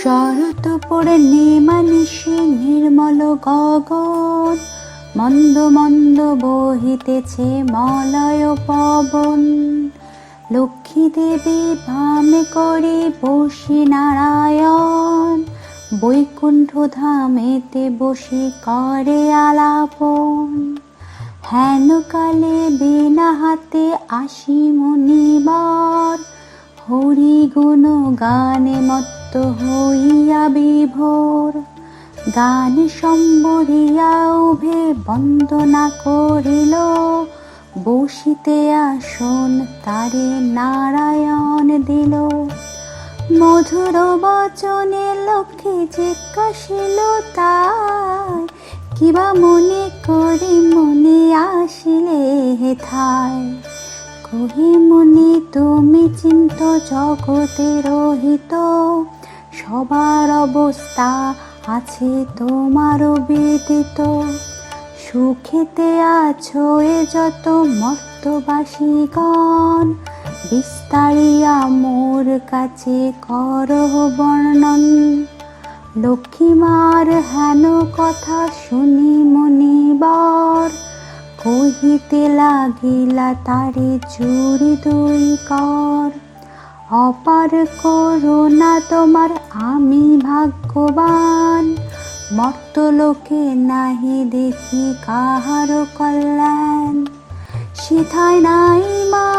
শরৎ পূর্ণিমা নিশি নির্মল গগন, মন্দ মন্দ বহিতেছে মলয় পবন। লক্ষ্মী দেবী ভামে করি বসি নারায়ণ, বৈকুণ্ঠ ধামেতে বসি করে আলাপন। হেন কালে বিনা হাতে আসি মুনিবর, হরি গুণ গানে মত্ত হইয়া বিভোর। গান সম্বরিয়া উভে বন্দনা করিল, বসিতে আসন তারে নারায়ণ দিল। মধুর বচনে লক্ষ্মী জিজ্ঞাসিল তাই, কিবা মনে করি মনে আসিলে হেথায়। কহি মুনি তুমি চিন্ত জগতের হিত, সবার অবস্থা আছে তোমারও বিদিত। সুখেতে আছো এ যত মর্তবাসীগণ, বিস্তারিয়া মোর কাছে করহ বর্ণন। লক্ষ্মীমার হেন কথা শুনি মুনিবর, কহিতে লাগিলা তারে চুরি দুই কর। অপার করুণা তোমার আমি ভাগ্যবান, মর্তলোকে নাহি দেখি কাহার কল্যাণ। সিথায় নাই মা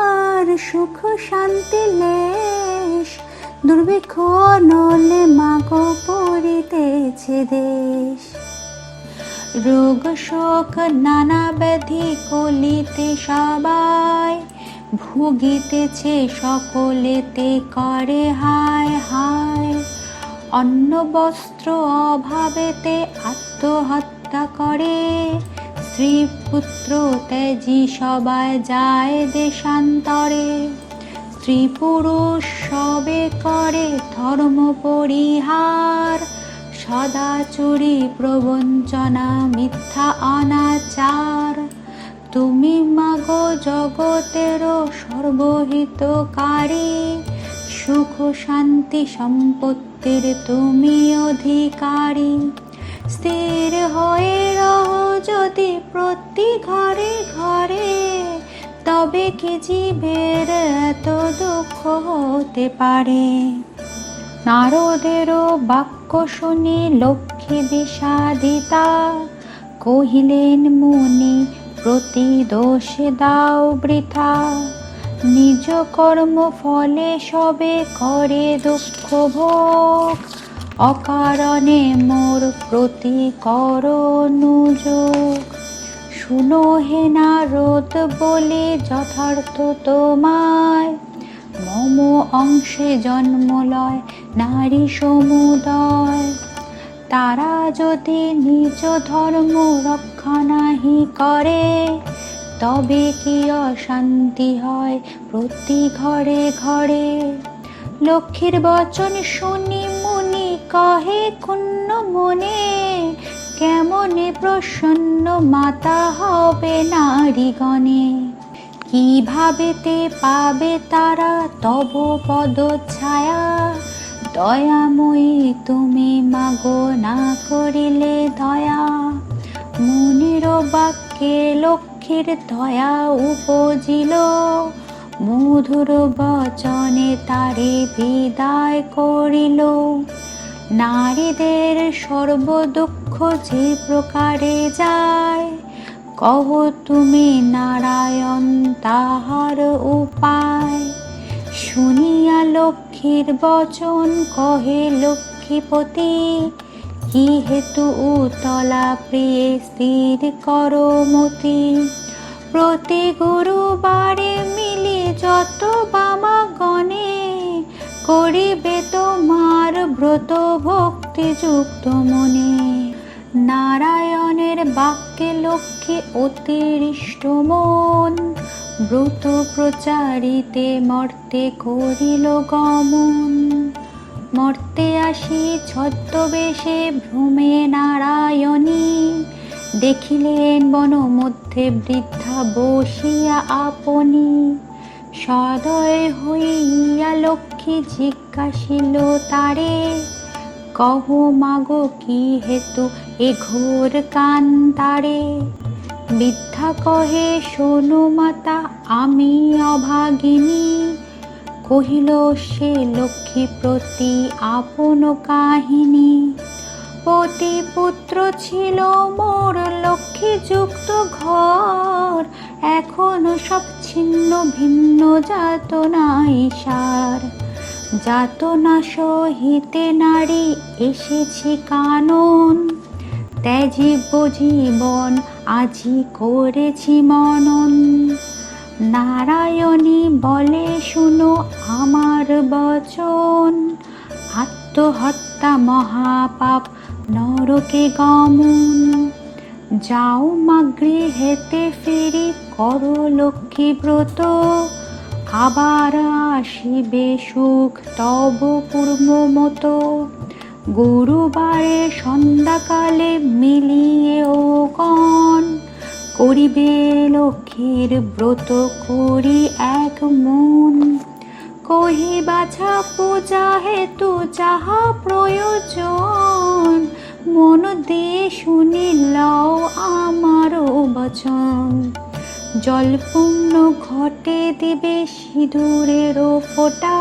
আর সুখ শান্তি লেশ, দুর্ভিক্ষ নলে মাগো পড়িতেছে দেশ। রোগ শোক নানা ব্যাধি কলিতে সবাই, ভুগিতেছে সকলেতে করে হায় হায়। অন্ন বস্ত্র অভাবেতে আত্মহত্যা করে, স্ত্রী পুত্র ত্যাজি সবাই যায় দেশান্তরে। স্ত্রী পুরুষ সবে করে ধর্ম পরিহার, সদা চুরি প্রবঞ্চনা মিথ্যা অনাচার। তুমি মাগো জগতেরও সর্বহিতকারী, সুখ শান্তি সম্পত্তির তুমি অধিকারী। স্থির হয়ে রহ যদি প্রতি ঘরে ঘরে, তবে কি জীবের এত দুঃখ হতে পারে। নারদেরও বাক্য শুনি লক্ষ্মী বিষাদিতা, কহিলেন মুনি প্রতি দোষে দাও বৃথা। নিজ কর্ম ফলে সবে করে দুঃখ ভোগ, অকারণে মোর প্রতি কর অনুযোগ। শুনো হে নারদ বলে যথার্থ তোমায়, মম অংশে জন্ম লয় নারী সমুদয়। তারা যদি নিজ ধর্ম রক্ষা নাহি করে, তবে কি অশান্তি হয় প্রতি ঘরে ঘরে। লক্ষ্মীর বচন শুনি মুনি কহে ক্ষুণ্ণ মনে, কেমনে প্রসন্ন মাতা হবে নারীগণে। কিভাবেতে পাবে তারা তব পদ ছায়া, দয়াময়ী তুমি মাগো না করিলে দয়া। মুনির বাক্যে লক্ষ্মীর দয়া উপজিল, মধুর বচনে তারে বিদায় করিল। নারীদের সর্ব দুঃখ যে প্রকারে যায়, কহ তুমি নারায়ণ তাহার উপায়। শুনিয়া লক্ষ্মীর বচন কহে লক্ষ্মীপতি, কি হেতু উতলা প্রিয়ে স্থির কর মতি। প্রতি গুরুবারে মিলি যত বামা গণে, করিবে তোমার ব্রত ভক্তি যুক্ত মনে। নারায়ণের বাক্যে লক্ষ্মী অতিরিষ্ট মন, ব্রত প্রচারিতে মর্তে করিল গমন। মর্তে আসি ছদ্মবেশে ভ্রমে নারায়ণী, দেখিলেন বন মধ্যে বৃদ্ধা বসিয়া আপনি। সদয় হইয়া লক্ষ্মী জিজ্ঞাসিল তারে, কহ মাগো কি হেতু এ ঘোর কান্তারে। বৃদ্ধা কহে, শোনো মাতা আমি অভাগিনী। কহিল সে লক্ষ্মী প্রতি আপন কাহিনী। পতি পুত্র ছিল মোর লক্ষ্মী যুক্ত ঘর, এখনো সব ছিন্ন ভিন্ন যাতনাই সার। যাতনা সহিতে নারী এসেছি কানন, ত্যাজিব জীবন আজি করেছি মনন। নারায়ণী বলে শুনো আমার বচন, আত্মহত্যা মহাপাপ নরকে গমন। যাও মা গৃহেতে ফিরি করো লক্ষ্মী ব্রত, আবার আসিবে সুখ তব পূর্ব মতো। গুরুবারে সন্ধ্যাকালে মিলিয়ে ও গণ, করিবে লক্ষ্মীর ব্রত করি এক মন। কহি বাছা পূজা হেতু যাহা প্রয়োজন, মন দিয়ে শুনি লও আমারও বচন। জলপূর্ণ ঘটে দিবে সিঁদুরেরও ফোঁটা,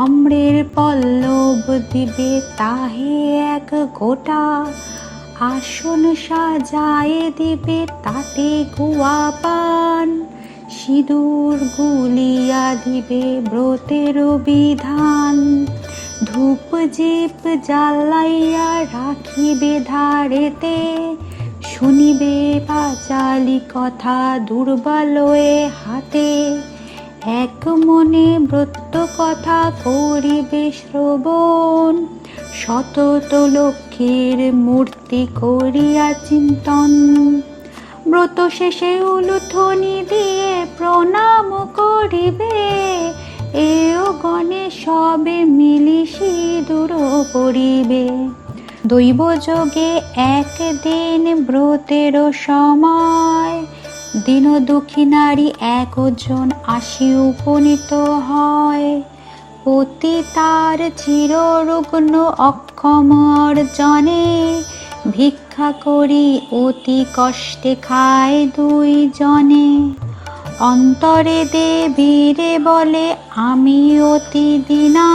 অম্রের পল্লব দিবে তাহে এক গোটা। আসন সাজায়ে দিবে তাতে গুয়া পান, সিঁদুর গুলিয়া দিবে ব্রতের বিধান। ধূপ দীপ জ্বালাইয়া রাখিবে ধারেতে, শুনিবে পাঁচালি কথা দুর্বালয়ে হাতে। এক মনে ব্রত কথা করিবে শ্রবণ, সতত লক্ষ্মীর মূর্তি করিয়া চিন্তন। ব্রত শেষে উলুধ্বনি দিয়ে প্রণাম করিবে, এও গণে সবে মিলি সিঁদুর পরিবে। দৈব যোগে একদিন ব্রতের সময়, দীন দুঃখী নারী একজন আসি উপনীত হয়। পতি তার চিররুগ্ন অক্ষম অর্জনে, ভিক্ষা করি অতি কষ্টে খায় দুই জনে। অন্তরে দেবীরে বলে আমি অতি দীনা,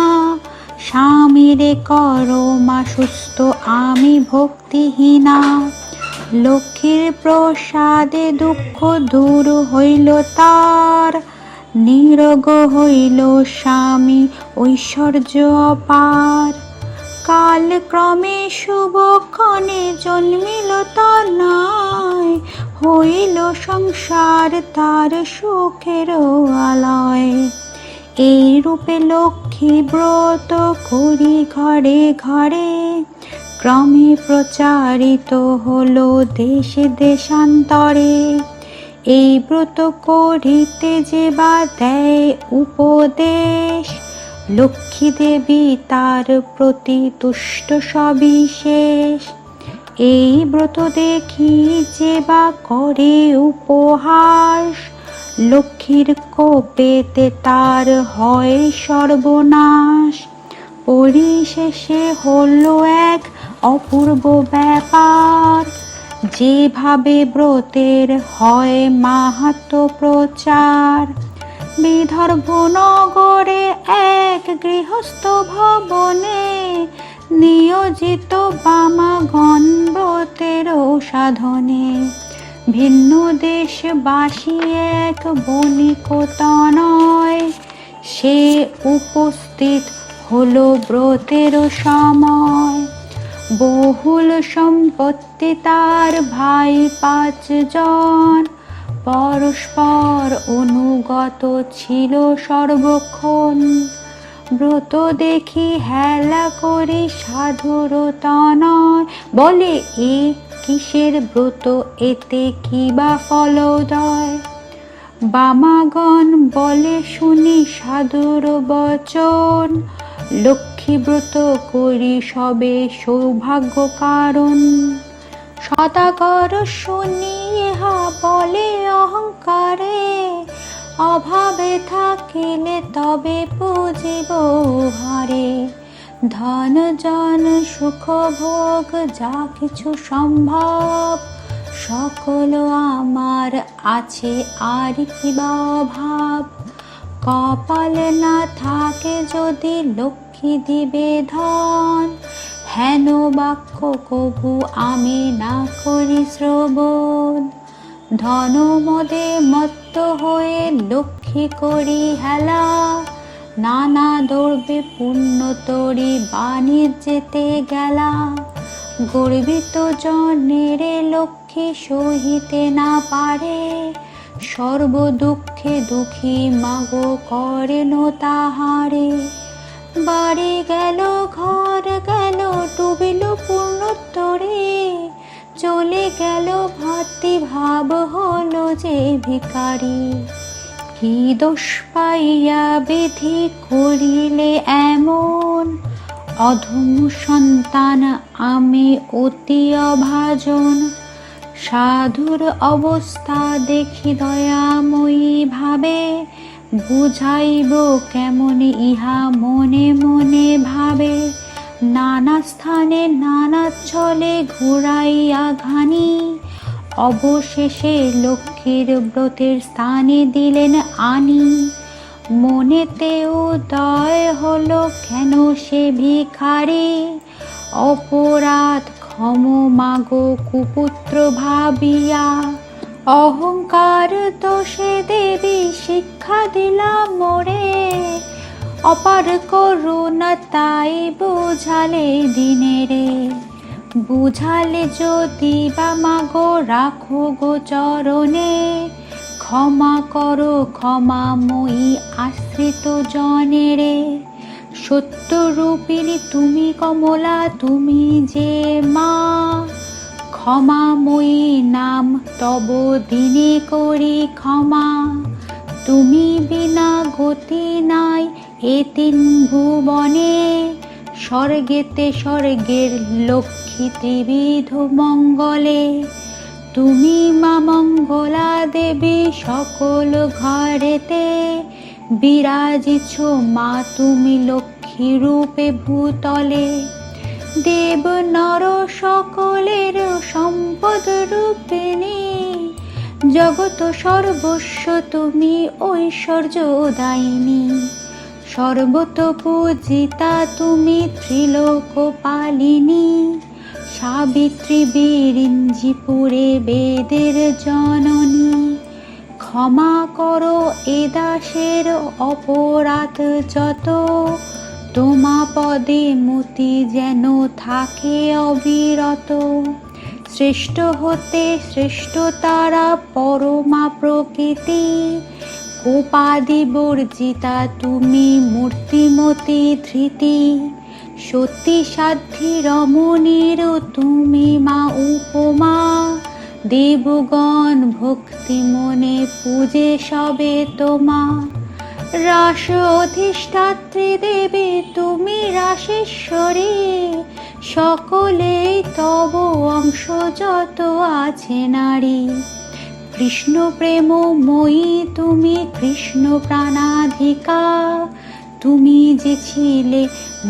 স্বামীরে করো মা সুস্থ আমি ভক্তিহীনা। লক্ষ্মীর প্রসাদে দুঃখ দূর হইল তার, নিরোগ হইল স্বামী ঐশ্বর্য অপার। কাল ক্রমে শুভক্ষণে জন্মিল তনয়, হইল সংসার তার সুখের আলয়। এই রূপে লক্ষ্মী ব্রত করি ঘরে ঘরে, ক্রমে প্রচারিত হলো দেশে দেশান্তরে। এই ব্রত করিতে যে বা দেয় উপদেশ, লক্ষ্মী দেবী তার প্রতি তুষ্ট সবিশেষ। এই ব্রত দেখি যে বা করে উপহাস, লক্ষ্মীর কোপেতে তার হয় সর্বনাশ। পরিশেষে হলো এক অপূর্ব ব্যাপার, যেভাবে ব্রতের হয় মাহাত্ম্য প্রচার। বিদর্ভ নগরে এক গৃহস্থ ভবনে, নিয়োজিত বামাগণ ব্রতের সাধনে। ভিন্ন দেশবাসী এক বণিক তনয়, সে উপস্থিত হলো ব্রতের সময়। বহুল সম্পত্তি তার ভাই 5 জন, পরস্পর অনুগত ছিল সর্বক্ষণ। ব্রত দেখি হেলা করি সাধুর তনয়, বলে এ কিসের ব্রত এতে কি বা ফলোদয়। বামাগণ বলে শুনি সাধুর বচন, লক্ষ্মী ব্রত করি সবে সৌভাগ্য কারণ। সদাগর শুনি ইহা বলে অহংকারে, অভাবে থাকিলে তবে পুজিব হারে। ধন জন সুখ ভোগ যা কিছু সম্ভব, সকল আমার আছে, আর কি বা অভাব। কপালে না থাকে যদি লক্ষ্মী দিবে ধন, হেন বাক্য কভু আমি না করি শ্রবণ। ধন মদে মত্ত হয়ে লক্ষ্মী করি হেলা, নানা দৌড়বে পুণ্য তরি বাণিজ্যেতে গেলা। গর্বিত জনের লক্ষ্মী সহিতে না পারে, সর্ব দুঃখে দুঃখী মাগো করেন তাহারে। বাড়ি গেল ঘর গেল ডুবিল পূর্ণোত্তরে, চলে গেল ভাতৃ ভাব হলো যে ভিখারি। কি দোষ পাইয়া বিধি করিলে এমন, অধম সন্তান আমি অতি অভাজন। সাধুর অবস্থা দেখি দয়াময়ী ভাবে, বুঝাইব কেমন ইহা মনে মনে ভাবে। নানা স্থানে নানা ছলে ঘুরাইয়া ঘানি, অবশেষে লক্ষ্মীর ব্রতের স্থানে দিলেন আনি। মনেতে উদয় হলো কেন সে ভিখারি, অপরাধ ক্ষম মাগো কুপুত্র ভাবিয়া। অহংকার দোষে দেবী শিক্ষা দিলাম মোরে, অপার করুণা তাই বুঝালে দিনেরে। বুঝালে যদি বা মাগো রাখো গো চরণে, ক্ষমা করো ক্ষমাময়ী আশ্রিত জনেরে। সত্যরূপিণী তুমি কমলা তুমি যে মা, ক্ষমাময়ী নাম তব দিনে করি ক্ষমা। তুমি বিনা গতি নাই এ তিন ভুবনে, স্বর্গেতে স্বর্গের লক্ষ্মী ত্রিবিধ মঙ্গলে। তুমি মা মঙ্গলা দেবী সকল ঘরেতে, বিরাজিছ মা তুমি লক্ষ্মী রূপে ভূতলে। দেব নর সকলের সম্পদ রূপিণী, জগত সর্বস্ব তুমি ঐশ্বর্য দায়িনী। সর্বত পূজিতা তুমি ত্রিলোক পালিনী, সাবিত্রী বিরিঞ্জিপুরে বেদের জননী। ক্ষমা করো এ দাসের অপরাধ যত, তোমা পদে মতি যেন থাকে অবিরত। শ্রেষ্ঠ হতে শ্রেষ্ঠ তারা পরমা প্রকৃতি, কোপাদি বর্জিতা তুমি মূর্তিমতী ধৃতি। সতী সাধ্যি রমণীর তুমি মা উপমা, দেবগণ ভক্তি মনে পূজে সবে তোমা। রাস অধিষ্ঠাত্রী দেবী তুমি রাসেশ্বরী, সকলেই তব অংশ যত আছে নারী। কৃষ্ণ প্রেমময়ী তুমি কৃষ্ণ প্রাণাধিকা, তুমি যে ছিলে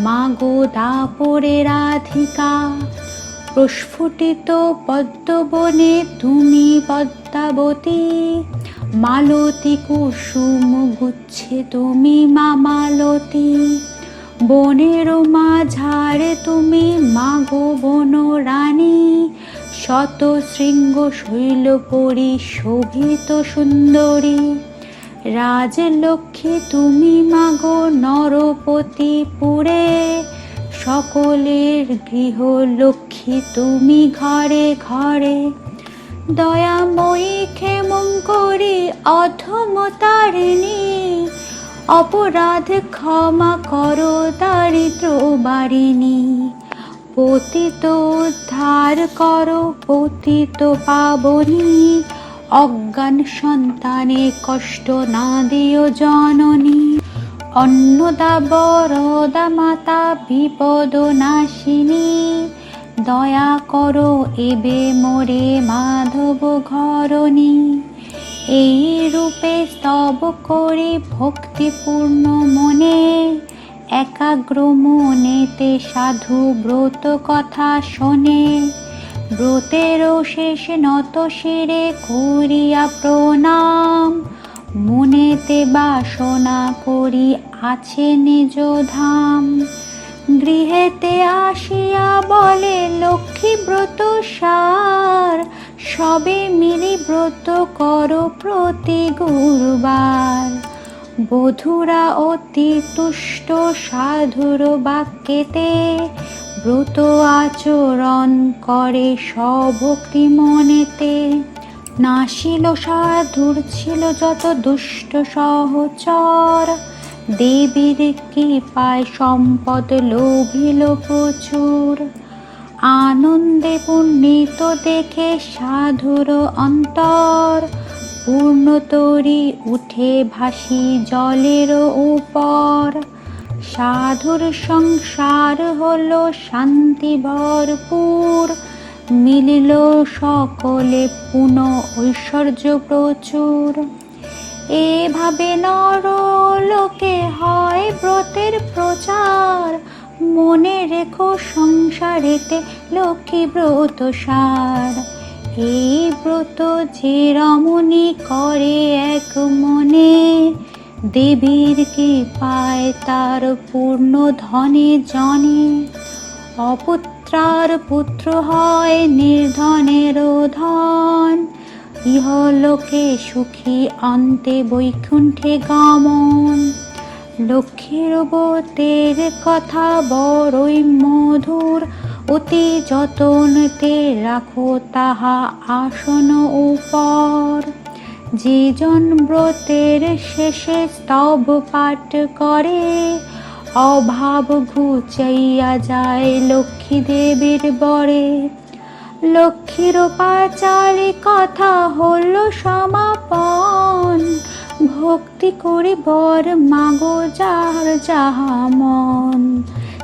মাগো দাপরে রাধিকা। প্রস্ফুটিত পদ্মবনে তুমি পদ্মাবতী, মালতী কুসুম গুচ্ছে তুমি মা মালতী। বনের মাঝারে তুমি মাগো বন রানী, শত শৃঙ্গ শৈল পরি শোভিত সুন্দরী। রাজলক্ষ্মী তুমি মাগো নরপতি পুরে, সকলের গৃহ লক্ষ্মী তুমি ঘরে ঘরে। দয়াময়ী ক্ষেমঙ্করী অধমতারিণী, অপরাধ ক্ষমা করো দারিদ্র বারিণী। পতিত উদ্ধার করো পতিত পাবনী, অজ্ঞান সন্তানে কষ্ট না দিও জননী। অন্নদা বরদা মাতা বিপদ নাশিনী, দয়া করো এবে মোরে মাধব ঘরণী। এই রূপে স্তব করি ভক্তিপূর্ণ মনে, একাগ্র মনেতে সাধু ব্রত কথা শোনে। ব্রতেরও শেষ নত শিরে করিয়া প্রণাম, মনেতে বাসনা করি আছে নিজ ধাম। গৃহেতে আসিয়া বলে লক্ষ্মী ব্রত সার, সবে মিলি ব্রত করো প্রতি গুরুবার। বধূরা অতি তুষ্ট সাধুর বাক্যেতে, ব্রত আচরণ করে সভক্তি মনেতে। নাশিল সাধুর ছিল যত দুষ্ট সহচর, দেবীর কৃপায় সম্পদ লোভিল প্রচুর। আনন্দে পুণ্যিত দেখে সাধুর অন্তর, পূর্ণতরী উঠে ভাসি জলের উপর। সাধুর সংসার হলো শান্তি ভরপুর, মিলিল সকলে পুণ্য ঐশ্বর্য প্রচুর। এভাবে নর লোকে হয় ব্রতের প্রচার, মনে রেখো সংসারেতে লক্ষ্মী ব্রত সার। এই ব্রত যে রমণী করে এক মনে, দেবীর কৃপায় তার পূর্ণ ধনে জনে। অপুত্রার পুত্র হয় নির্ধনেরও ধন, ইহলোকে সুখী অন্তে বৈকুণ্ঠে গমন। লক্ষ্মীর ব্রতের কথা বড়ই মধুর, অতি যতনতে রাখো তাহা আসন উপর। যে জন ব্রতের শেষে স্তব পাঠ করে, অভাব ঘুচাইয়া যায় লক্ষ্মী দেবীর বরে। লক্ষ্মীর পাঁচালী কথা হলো সমাপন, ভক্তি করি বর মাগো যার যাহা মন।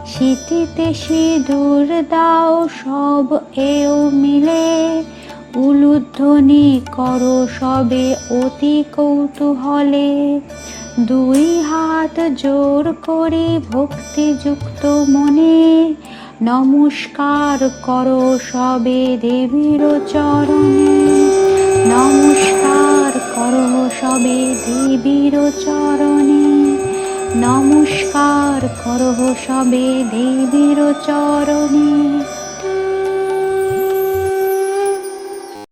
শীতিতে সিঁদুর দাও সব এও মিলে, উলুধ্বনি করো সবে অতি কৌতূহলে। দুই হাত জোর করি ভক্তিযুক্ত মনে, নমস্কার করো সবে দেবীর চরণে। নমস্কার করো সবে দেবীর চরণে, নমস্কার করো সবে দেবীর চরণে।